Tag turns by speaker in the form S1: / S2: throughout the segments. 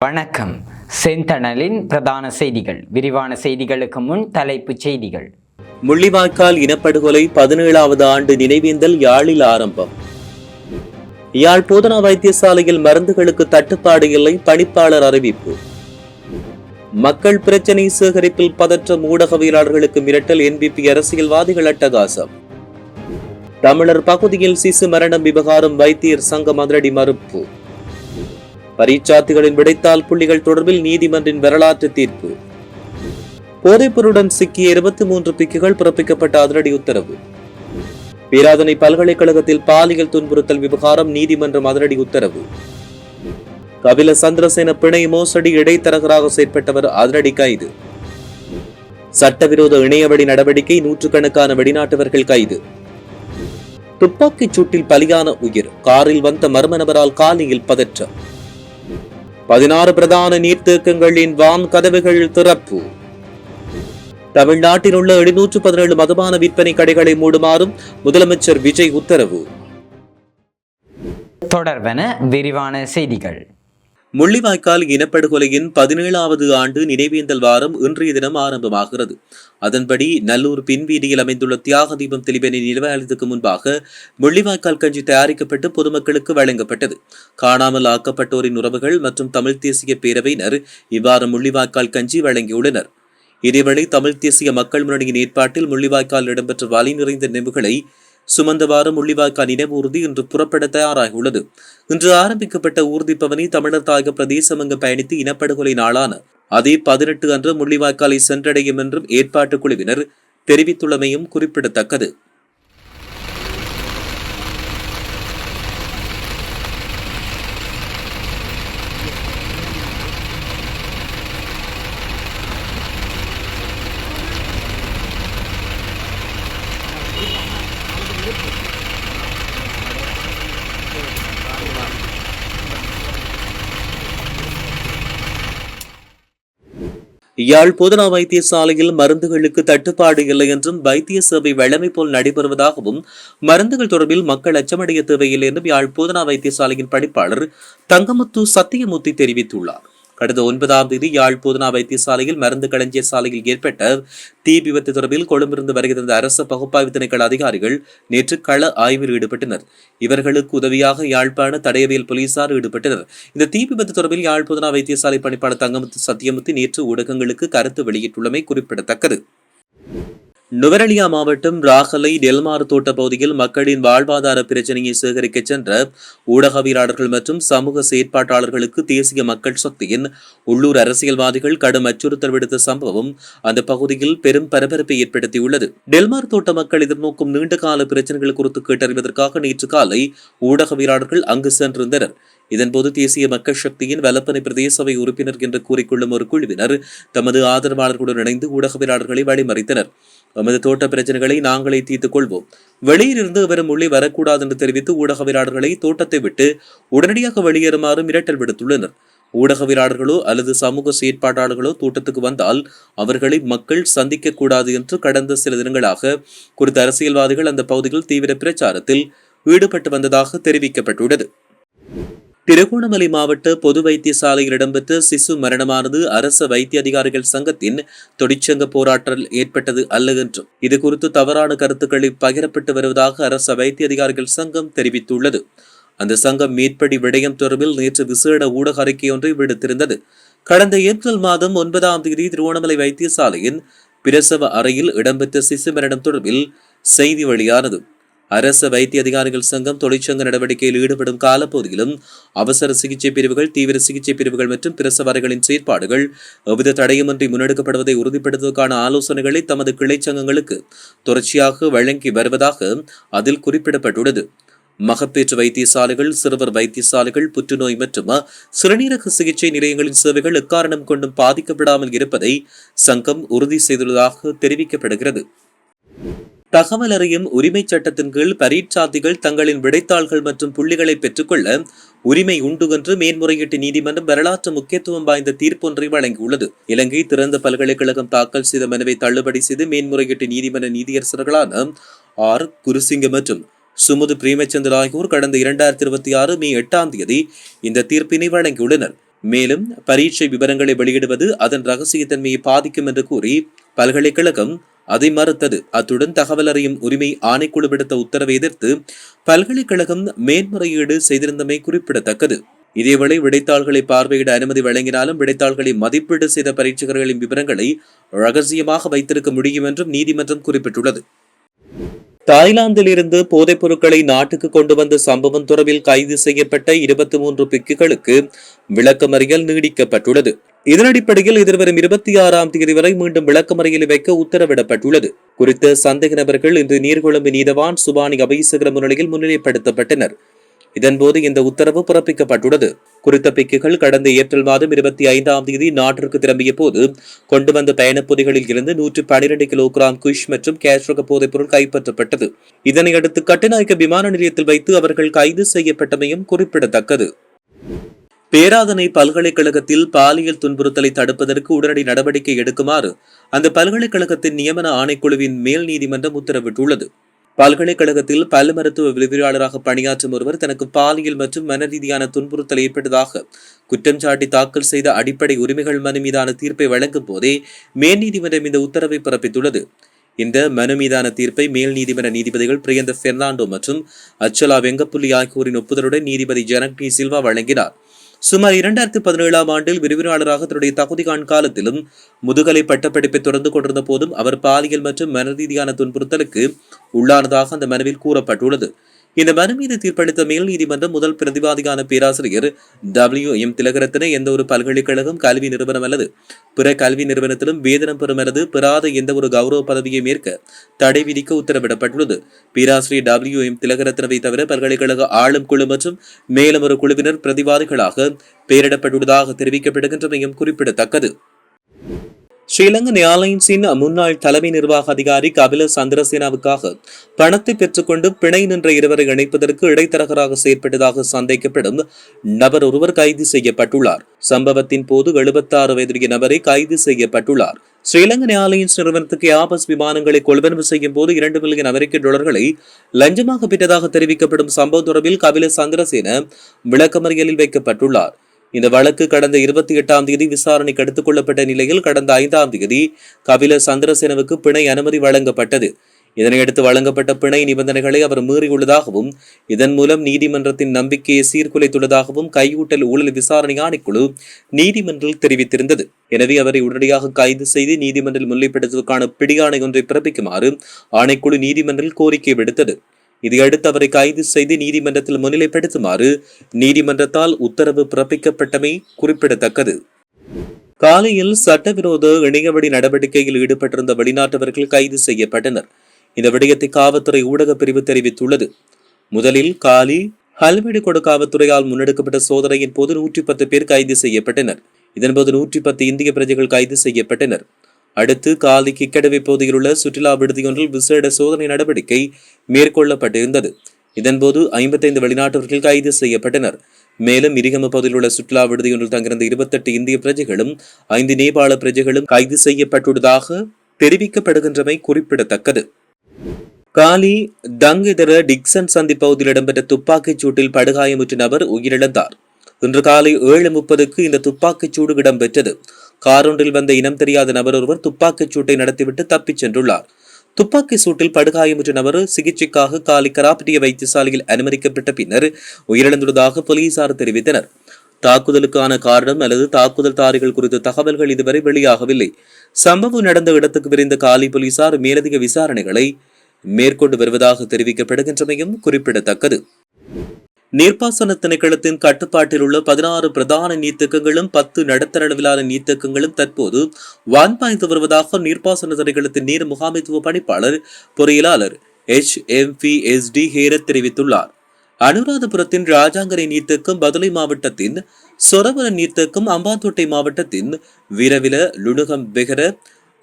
S1: வணக்கம். செந்தணலின் பிரதான செய்திகள். விரிவான செய்திகளுக்கு முன் தலைப்புச் செய்திகள்.
S2: முள்ளிவாய்க்கால் இனப்படுகொலை 17வது ஆண்டு நினைவேந்தல் யாழில் ஆரம்பம். யாழ் போதனா வைத்தியசாலையில் மருந்துகளுக்கு தட்டுப்பாடு இல்லை, பணிப்பாளர் அறிவிப்பு. மக்கள் பிரச்சினை சேகரிப்பில் பதற்றம், ஊடகவியலாளர்களுக்கு மிரட்டல், என்பிபி அரசியல்வாதிகள் அட்டகாசம். தமிழர் பகுதியில் சிசு மரணம் விவகாரம், வைத்தியர் சங்கம் அதிரடி மறுப்பு. பரீட்சார்த்திகளின் விடைத்தாள் புள்ளிகள் தொடர்பில் நீதிமன்றின் வரலாற்று தீர்ப்பு. போதைப்பொருளுடன் சிக்கிய 23 பிக்குகள் பிறப்பிக்கப்பட்ட அதிரடி உத்தரவு. பேராதனை பல்கலைக்கழகத்தில் பாலியல் துன்புறுத்தல் விவகாரம், நீதிமன்றம் அதிரடி உத்தரவு. கபில சந்திரசேன பிணை மோசடி இடைத்தரகராக செயற்பட்டவர் அதிரடி கைது. சட்டவிரோத இணையவழி நடவடிக்கை, நூற்றுக்கணக்கான வெளிநாட்டவர்கள் கைது. துப்பாக்கிச் சூட்டில் பலியான உயிர், காரில் வந்த மர்ம நபரால் காலியில் பதற்றம். 16 பிரதான நீர்த்தேக்கங்களின் வான் கதவுகள் திறப்பு. தமிழ்நாட்டில் உள்ள 717 மதுபான விற்பனை கடைகளை மூடுமாறும் முதலமைச்சர் விஜய் உத்தரவு.
S1: தொடர்வன விரிவான செய்திகள்.
S2: முள்ளிவாய்க்கால் இனப்படுகொலையின் 17வது ஆண்டு நினைவேந்தல் வாரம் இன்றைய தினம் ஆரம்பமாகிறது. அதன்படி நல்லூர் பின்வீதியில் அமைந்துள்ள தியாக தீபம் தெளிவெனி நிலவாலயத்துக்கு முன்பாக முள்ளிவாய்க்கால் கஞ்சி தயாரிக்கப்பட்டு பொதுமக்களுக்கு வழங்கப்பட்டது. காணாமல் ஆக்கப்பட்டோரின் உறவுகள் மற்றும் தமிழ் தேசிய பேரவையினர் இவ்வாறு முள்ளிவாய்க்கால் கஞ்சி வழங்கியுள்ளனர். இதேவேளை தமிழ் தேசிய மக்கள் முன்னணியின் ஏற்பாட்டில் முள்ளிவாய்க்கால் இடம்பெற்ற வலி நிறைந்த நினைவுகளை சுமந்தவாறு முள்ளிவாய்க்கால் நினைவு ஊர்தி இன்று புறப்பட தயாராகியுள்ளது. இன்று ஆரம்பிக்கப்பட்ட ஊர்தி பவனி தமிழர் தாயக பிரதேசம் அங்கு பயணித்து இனப்படுகொலை நாளான அதே 18 அன்று முள்ளிவாய்க்காலை சென்றடையும் என்றும் ஏற்பாட்டு குழுவினர் தெரிவித்துள்ளமையும் குறிப்பிடத்தக்கது. யாழ் போதனா வைத்தியசாலையில் மருந்துகளுக்கு தட்டுப்பாடு இல்லை என்றும் வைத்திய சேவை வழமை போல் நடைபெறுவதாகவும் மருந்துகள் தொடர்பில் மக்கள் அச்சமடைய தேவையில்லை என்றும் யாழ் போதனா வைத்தியசாலையின் பணிப்பாளர் தங்கமுத்து சத்தியமூர்த்தி தெரிவித்துள்ளார். கடந்த 9ஆம் தேதி யாழ் போதனா வைத்தியசாலையில் மருந்து களஞ்சிய சாலையில் ஏற்பட்ட தீ விபத்து தொடர்பில் கொழும்பிலிருந்து வருகின்ற அரசு பகுப்பாய்வு திணைக்கள அதிகாரிகள் நேற்று கள ஆய்வில் ஈடுபட்டனர். இவர்களுக்கு உதவியாக யாழ்ப்பாண தடயவியல் போலீசார் ஈடுபட்டனர். இந்த தீ விபத்து தொடர்பில் யாழ் போதனா வைத்தியசாலை பணிப்பாளர் தங்கமுத்து சத்தியமூர்த்தி நேற்று ஊடகங்களுக்கு கருத்து வெளியிட்டுள்ளமை குறிப்பிடத்தக்கது. நுவரெலியா மாவட்டம் ராகலை டெல்மாறு தோட்ட பகுதியில் மக்களின் வாழ்வாதார பிரச்சினையை சேகரிக்க சென்ற ஊடகவியலாளர்கள் மற்றும் சமூக செயற்பாட்டாளர்களுக்கு தேசிய மக்கள் சக்தியின் உள்ளூர் அரசியல்வாதிகள் கடும் அச்சுறுத்தல் விடுத்த சம்பவம் அந்த பகுதியில் பெரும் பரபரப்பை ஏற்படுத்தியுள்ளது. டெல்மாறு தோட்ட மக்கள் எதிர்நோக்கும் நீண்டகால பிரச்சனைகள் குறித்து கேட்டறிவதற்காக நேற்று காலை ஊடகவியலாளர்கள் அங்கு சென்றிருந்தனர். இதன்போது தேசிய மக்கள் சக்தியின் வலப்பனை பிரதேச சபை உறுப்பினர் என்று கூறிக்கொள்ளும் ஒரு குழுவினர் தமது ஆதரவாளர்களுடன் இணைந்து ஊடகவியலாளர்களை வழிமறித்தனர். நமது தோட்ட பிரச்சனைகளை நாங்களே தீர்த்துக் கொள்வோம், வெளியிலிருந்து வரும் உள்ளே வரக்கூடாது என்று தெரிவித்து ஊடகவியலாளர்களை தோட்டத்தை விட்டு உடனடியாக வெளியேறுமாறு மிரட்டல் விடுத்துள்ளனர். ஊடகவியலாளர்களோ அல்லது சமூக செயற்பாட்டாளர்களோ தோட்டத்துக்கு வந்தால் அவர்களை மக்கள் சந்திக்க கூடாது என்று கடந்த சில தினங்களாக குறித்த அரசியல்வாதிகள் அந்த பகுதியில் தீவிர பிரச்சாரத்தில் ஈடுபட்டு வந்ததாக தெரிவிக்கப்பட்டுள்ளது. திருகோணமலை மாவட்ட பொது வைத்தியசாலையில் இடம்பெற்ற சிசு மரணமானது அரச வைத்திய அதிகாரிகள் சங்கத்தின் தொழிற்சங்க போராட்டத்தில் ஏற்பட்டது அல்ல என்றும் இது குறித்து தவறான கருத்துக்களை பகிரப்பட்டு வருவதாக அரச வைத்திய அதிகாரிகள் சங்கம் தெரிவித்துள்ளது. அந்த சங்கம் மேற்படி விடயம் தொடர்பில் நேற்று விசேட ஊடக அறிக்கை ஒன்றை விடுத்திருந்தது. கடந்த ஏப்ரல் மாதம் 9ஆம் தேதி திருகோணமலை வைத்தியசாலையின் பிரசவ அறையில் இடம்பெற்ற சிசு மரணம் தொடர்பில் செய்தி வெளியானது. அரச வைத்திய அதிகாரிகள் சங்கம் தொழிற்சங்க நடவடிக்கையில் ஈடுபடும் காலப்பகுதியிலும் அவசர சிகிச்சை பிரிவுகள், தீவிர சிகிச்சை பிரிவுகள் மற்றும் பிரசவ அறைகளின் செயற்பாடுகள் எவ்வித தடையுமின்றி முன்னெடுக்கப்படுவதை உறுதிப்படுத்துவதற்கான ஆலோசனைகளை தமது கிளைச்சங்கங்களுக்கு தொடர்ச்சியாக வழங்கி வருவதாக அதில் குறிப்பிடப்பட்டுள்ளது. மகப்பேற்று வைத்தியசாலைகள், சிறுவர் வைத்தியசாலைகள், புற்றுநோய் மற்றும் சிறுநீரக சிகிச்சை நிலையங்களின் சேவைகள் எக்காரணம் கொண்டும் பாதிக்கப்படாமல் இருப்பதை சங்கம் உறுதி செய்துள்ளதாக தெரிவிக்கப்படுகிறது. தகவல் அறியும் உரிமை சட்டத்தின் கீழ் பரீட்சார்த்திகள் தங்களின் விடைத்தாள்கள் மற்றும் புள்ளிகளை பெற்றுக்கொள்ள உரிமை உண்டு என்று மேன்முறையீட்டு நீதிமன்றம் வரலாற்று முக்கியத்துவம் வாய்ந்த தீர்ப்பொன்றை வழங்கியுள்ளது. இலங்கை திறந்த பல்கலைக்கழகம் தாக்கல் செய்த மனுவை தள்ளுபடி செய்து மேன்முறையீட்டு நீதிமன்ற நீதியரசர்களான ஆர் குருசிங்க மற்றும் சுமுது பிரேமச்சந்திர ஆகியோர் கடந்த 2026 மே 8ஆம் தேதி இந்த தீர்ப்பினை வழங்கியுள்ளனர். மேலும் பரீட்சை விவரங்களை வெளியிடுவது அதன் ரகசியத்தன்மையை பாதிக்கும் என்று கூறி பல்கலைக்கழகம் அதை மறுத்தது. அத்துடன் தகவல் அறியும் உரிமை ஆணைக்குழு விடுத்த உத்தரவை எதிர்த்து பல்கலைக்கழகம் மேன்முறையீடு செய்திருந்தமை குறிப்பிடத்தக்கது. இதேவேளை விடைத்தாள்களை பார்வையிட அனுமதி வழங்கினாலும் விடைத்தாள்களை மதிப்பீடு செய்த பரீட்சகர்களின் விவரங்களை ரகசியமாக வைத்திருக்க முடியும் என்றும் நீதிமன்றம் குறிப்பிட்டுள்ளது. தாய்லாந்தில் இருந்து போதைப் பொருட்களை நாட்டுக்கு கொண்டு வந்த சம்பவம் தொடர்பில் கைது செய்யப்பட்ட 23 பிக்குகளுக்கு விளக்கமறியல் நீடிக்கப்பட்டுள்ளது. இதன் அடிப்படையில் எதிர்வரும் 26ஆம் தேதி வரை மீண்டும் விளக்கமறியலை வைக்க உத்தரவிடப்பட்டுள்ளது. குறித்த சந்தேக நபர்கள் இன்று நீர்கொழும்பு நீதவான் சுபானி அபைசகர முன்னிலையில் முன்னிலைப்படுத்தப்பட்டனர். இதன்போது இந்த உத்தரவு பிறப்பிக்கப்பட்டுள்ளது. குறித்த பிக்குகள் கடந்த ஏப்ரல் மாதம் 25ஆம் தேதி நாட்டிற்கு திரும்பிய போது கொண்டு வந்த பயணப்பொதிகளில் இருந்து 112 கிலோகிராம் குஷ் மற்றும் கேஷ் ரக போதைப் பொருள் கைப்பற்றப்பட்டது. இதனையடுத்து கட்டுநாயக்க விமான நிலையத்தில் வைத்து அவர்கள் கைது செய்யப்பட்டமையும் குறிப்பிடத்தக்கது. பேராதனை பல்கலைக்கழகத்தில் பாலியல் துன்புறுத்தலை தடுப்பதற்கு உடனடி நடவடிக்கை எடுக்குமாறு அந்த பல்கலைக்கழகத்தின் நியமன ஆணைக்குழுவின் மேல் நீதிமன்றம் உத்தரவிட்டுள்ளது. பல்கலைக்கழகத்தில் பல் மருத்துவ விரிவுரையாளராக பணியாற்றும் ஒருவர் தனக்கு பாலியல் மற்றும் மன ரீதியான துன்புறுத்தல் ஏற்பட்டதாக குற்றம் சாட்டி தாக்கல் செய்த அடிப்படை உரிமைகள் மனு மீதான தீர்ப்பை வழங்கும் போதே மேல் நீதிமன்றம் இந்த உத்தரவை பிறப்பித்துள்ளது. இந்த மனு மீதான தீர்ப்பை மேல் நீதிமன்ற நீதிபதிகள் பிரியந்த பெர்னாண்டோ மற்றும் அச்சலா வெங்கப்புள்ளி ஆகியோரின் ஒப்புதலுடன் நீதிபதி ஜனக் டி சில்வா வழங்கினார். சுமார் 2017ஆம் ஆண்டில் விரிவுரையாளராக தன்னுடைய தகுதி காலத்திலும் முதுகலை பட்டப்படிப்பை தொடர்ந்து கொண்டிருந்த போதும் அவர் பாலியல் மற்றும் மனரீதியான துன்புறுத்தலுக்கு உள்ளானதாக அந்த மனுவில் கூறப்பட்டுள்ளது. இந்த மனு மீது தீர்ப்பளித்த மேல் நீதிமன்றம் முதல் பிரதிவாதியான பேராசிரியர் WM திலகரத்ன எந்த ஒரு பல்கலைக்கழகம் கல்வி நிறுவனம் அல்லது பிற கல்வி நிறுவனத்திலும் வேதனம் பெறும் அல்லது பெறாத எந்த ஒரு கௌரவ பதவியை மேற்க தடை விதிக்க உத்தரவிடப்பட்டுள்ளது. பேராசிரியர் WM திலகரத்னவை தவிர பல்கலைக்கழக ஆளும் குழு மற்றும் மேலும் ஒரு குழுவினர் பிரதிவாதிகளாக பெயரிடப்பட்டுள்ளதாக தெரிவிக்கப்படுகின்றமையும் குறிப்பிடத்தக்கது. ஸ்ரீலங்கன் ஏர்லைன்ஸின் முன்னாள் தலைமை நிர்வாக அதிகாரி கபில சந்திரசேனாவுக்காக பணத்தை பெற்றுக்கொண்டு பிணை நின்ற இருவரை இணைப்பதற்கு இடைத்தரகராக செயற்பட்டதாக சந்தேகப்படும் நபர் ஒருவர் கைது செய்யப்பட்டுள்ளார். சம்பவத்தின் போது 76 வயதுடைய நபரை கைது செய்யப்பட்டுள்ளார். ஸ்ரீலங்கன் ஏர்லைன்ஸ் நிறுவனத்துக்கு ஏர்பஸ் விமானங்களை கொள்வனவு செய்யும் போது $2 மில்லியன் அமெரிக்க டாலர்களை லஞ்சமாக பெற்றதாக தெரிவிக்கப்படும் சம்பவம் தொடர்பில் கபில சந்திரசேன விளக்கமறியலில் வைக்கப்பட்டுள்ளார். இந்த வழக்கு கடந்த 28ஆம் தேதி விசாரணைக்கு எடுத்துக் கொள்ளப்பட்ட நிலையில் கடந்த 5ஆம் தேதி கபில சந்திரசேனவுக்கு பிணை அனுமதி வழங்கப்பட்டது. இதனையடுத்து வழங்கப்பட்ட பிணை நிபந்தனைகளை அவர் மீறியுள்ளதாகவும் இதன் மூலம் நீதிமன்றத்தின் நம்பிக்கையை சீர்குலைத்துள்ளதாகவும் கையூட்டல் ஊழல் விசாரணை ஆணைக்குழு நீதிமன்றில் தெரிவித்திருந்தது. எனவே அவரை உடனடியாக கைது செய்து நீதிமன்றில் முன்னிலைப்படுத்துவதற்கான பிடியாணை ஒன்றை பிறப்பிக்குமாறு ஆணைக்குழு நீதிமன்றில் கோரிக்கை விடுத்தது. இதையடுத்து அவரை கைது செய்து நீதிமன்றத்தில் முன்னிலைப்படுத்துமாறு நீதிமன்றத்தால் உத்தரவு பிறப்பிக்கப்பட்டமை குறிப்பிடத்தக்கது. காலையில் சட்டவிரோத இணையவழி நடவடிக்கையில் ஈடுபட்டிருந்த வெளிநாட்டவர்கள் கைது செய்யப்பட்டனர். இந்த விடயத்தை காவல்துறை ஊடகப் பிரிவு தெரிவித்துள்ளது. முதலில் காலி ஹல்வெடிகொட காவல்துறையால் முன்னெடுக்கப்பட்ட சோதனையின் போது 110 பேர் கைது செய்யப்பட்டனர். இதன்போது 110 இந்திய பிரஜைகள் கைது செய்யப்பட்டனர். அடுத்து காலி கிக்கடவை பகுதியில் உள்ள சுற்றுலா விடுதியொன்றில் விசேட சோதனை நடவடிக்கை மேற்கொள்ளப்பட்டிருந்தது. இதன்போது 55 வெளிநாட்டவர்கள் கைது செய்யப்பட்டனர். மேலும் இரிகம பகுதியில் உள்ள சுற்றுலா விடுதியொன்றில் தங்கியிருந்த 28 இந்திய பிரஜைகளும் 5 நேபாள பிரஜைகளும் கைது செய்யப்பட்டுள்ளதாக தெரிவிக்கப்படுகின்றமை குறிப்பிடத்தக்கது. காலி தங்கிதர டிக்சன் சந்தி பகுதியில் இடம்பெற்ற துப்பாக்கிச் சூட்டில் படுகாயமுற்ற நபர் உயிரிழந்தார். இன்று காலை 7:30க்கு இந்த துப்பாக்கிச் சூடு இடம்பெற்றது. காரொன்றில் வந்த இனம் தெரியாத நபர் ஒருவர் துப்பாக்கிச் சூட்டை நடத்திவிட்டு தப்பிச் சென்றுள்ளார். துப்பாக்கி சூட்டில் படுகாயமுற்ற நபர் சிகிச்சைக்காக காலி கராப்பட்டிய வைத்தியசாலையில் அனுமதிக்கப்பட்ட பின்னர் உயிரிழந்துள்ளதாக போலீசார் தெரிவித்தனர். தாக்குதலுக்கான காரணம் அல்லது தாக்குதல்தாரிகள் குறித்த தகவல்கள் இதுவரை வெளியாகவில்லை. சம்பவம் நடந்த இடத்துக்கு விரைந்த காலி போலீசார் மேலதிக விசாரணைகளை மேற்கொண்டு வருவதாக தெரிவிக்கப்படுகின்றமையும் குறிப்பிடத்தக்கது. நீர்ப்பாசன திணைக்களத்தின் கட்டுப்பாட்டில் உள்ள 16 பிரதான நீர்த்தேக்கங்களும் 10 நடுத்தர அளவிலான நீர்த்தேக்கங்களும் தற்போது வான்பாய்ந்து வருவதாக நீர்ப்பாசன திணைக்களத்தின் நீர் முகாமைத்துவ பணிப்பாளர் பொறியியலாளர் HMVSD ஹேரத் தெரிவித்துள்ளார். அனுராதபுரத்தின் ராஜாங்கரை நீர்த்தேக்கம் பதுளை மாவட்டத்தின் சொரவர நீர்த்தேக்கம் அம்பாந்தோட்டை மாவட்டத்தின் வீரவில லுணுகம்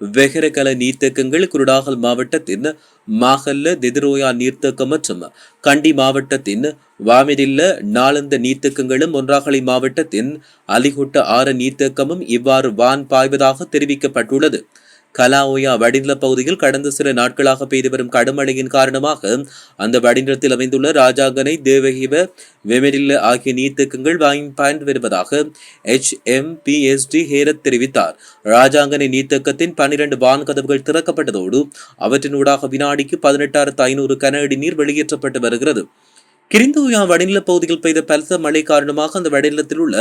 S2: வெகரகல நீர்த்தேக்கங்கள் குருடாகல் மாவட்டத்தின் மாகல்ல தெதிரோயா நீர்த்தேக்கம் மற்றும் கண்டி மாவட்டத்தின் வாமிடில்ல நாளந்த நீர்த்தேக்கங்களும் ஒன்றாகலை மாவட்டத்தின் அலிகுட்ட ஆற நீர்த்தேக்கமும் இவ்வாறு வான் பாய்வதாக தெரிவிக்கப்பட்டுள்ளது. கலாஓயா வடிநில பகுதியில் கடந்த சில நாட்களாக பெய்து வரும் கடுமழையின் காரணமாக அந்த வடிநிலத்தில் அமைந்துள்ள ராஜாங்கனை, தேவகிவ, வெமெரில்ல ஆகிய நீர்த்தேக்கங்கள் பாய்ந்து வருவதாக HMPSD ஹேரத் தெரிவித்தார். ராஜாங்கனை நீர்த்தேக்கத்தின் 12 வான் கதவுகள் திறக்கப்பட்டதோடு அவற்றினூடாக வினாடிக்கு 18,500 கன அடி நீர் வெளியேற்றப்பட்டு வருகிறது. கிரிந்தோயா வடிநில பகுதியில் பெய்த பலத்த மழை காரணமாக அந்த வடிநிலத்தில் உள்ள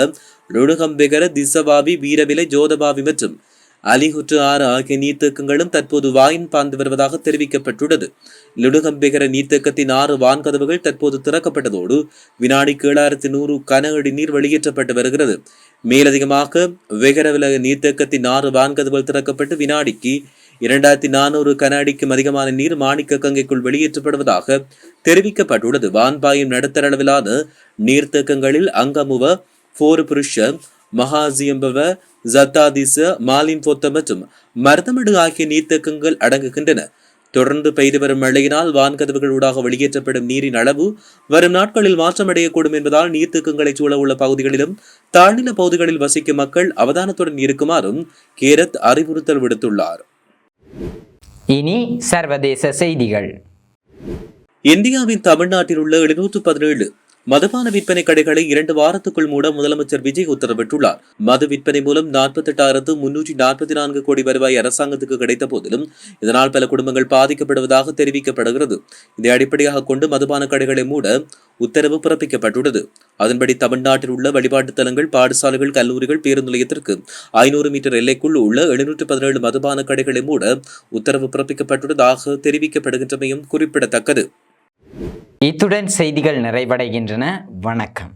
S2: லுடுகம்பெகர, திசவாவி, வீரவிலை, ஜோதபாவி மற்றும் அலிகுற்று ஆறு ஆகிய நீர்த்தேக்கங்களும் தற்போது வாயின் பாய்ந்து வருவதாக தெரிவிக்கப்பட்டுள்ளது. லுடுகம்பெகர நீர்த்தேக்கத்தின் 6 வான்கதவுகள் தற்போது திறக்கப்பட்டதோடு வினாடிக்கு 7,100 கன அடி நீர் வெளியேற்றப்பட்டு வருகிறது. மேலதிகமாக வெகரவில நீர்த்தேக்கத்தின் 6 வான்கதவுகள் திறக்கப்பட்டு வினாடிக்கு 2,400 கன அடிக்கும் அதிகமான நீர் மாணிக்க கங்கைக்குள் வெளியேற்றப்படுவதாக தெரிவிக்கப்பட்டுள்ளது. வான்பாயும் நடுத்தர அளவிலான நீர்த்தேக்கங்களில் அங்கமுவ, போர்புருஷ, மகாசியம்பவ, ஜத்தாதிச, மாலின் பொத்த மற்றும் மருதமடு ஆகிய நீர்த்தேக்கங்கள் அடங்குகின்றன. தொடர்ந்து பெய்து வரும் மழையினால் வான்கதவுகள் ஊடாக வெளியேற்றப்படும் நீரின் அளவு வரும் நாட்களில் மாற்றமடையக்கூடும் என்பதால் நீர்த்தேக்கங்களை சூழ உள்ள பகுதிகளிலும் தாழ்நில பகுதிகளில் வசிக்கும் மக்கள் அவதானத்துடன் இருக்குமாறும் கேரத் அறிவுறுத்தல் விடுத்துள்ளார்.
S1: இனி சர்வதேச செய்திகள்.
S2: இந்தியாவின் தமிழ்நாட்டில் உள்ள 717 மதுபான விற்பனை கடைகளை 2 வாரத்துக்குள் மூட முதலமைச்சர் விஜய் உத்தரவிட்டுள்ளார். மது விற்பனை மூலம் 48,344 கோடி வருவாய் அரசாங்கத்துக்கு கிடைத்த போதிலும் இதனால் பல குடும்பங்கள் பாதிக்கப்படுவதாக தெரிவிக்கப்படுகிறது. இதை அடிப்படையாக கொண்டு மதுபான கடைகளை மூட உத்தரவு பிறப்பிக்கப்பட்டுள்ளது. அதன்படி தமிழ்நாட்டில் உள்ள வழிபாட்டு தலங்கள், பாடசாலைகள், கல்லூரிகள், பேருந்து நிலையத்திற்கு 500 மீட்டர் எல்லைக்குள் உள்ள 717 மதுபான கடைகளை மூட உத்தரவு பிறப்பிக்கப்பட்டுள்ளதாக தெரிவிக்கப்படுகின்றமையும் குறிப்பிடத்தக்கது.
S1: இத்துடன் செய்திகள் நிறைவடைகின்றன. வணக்கம்.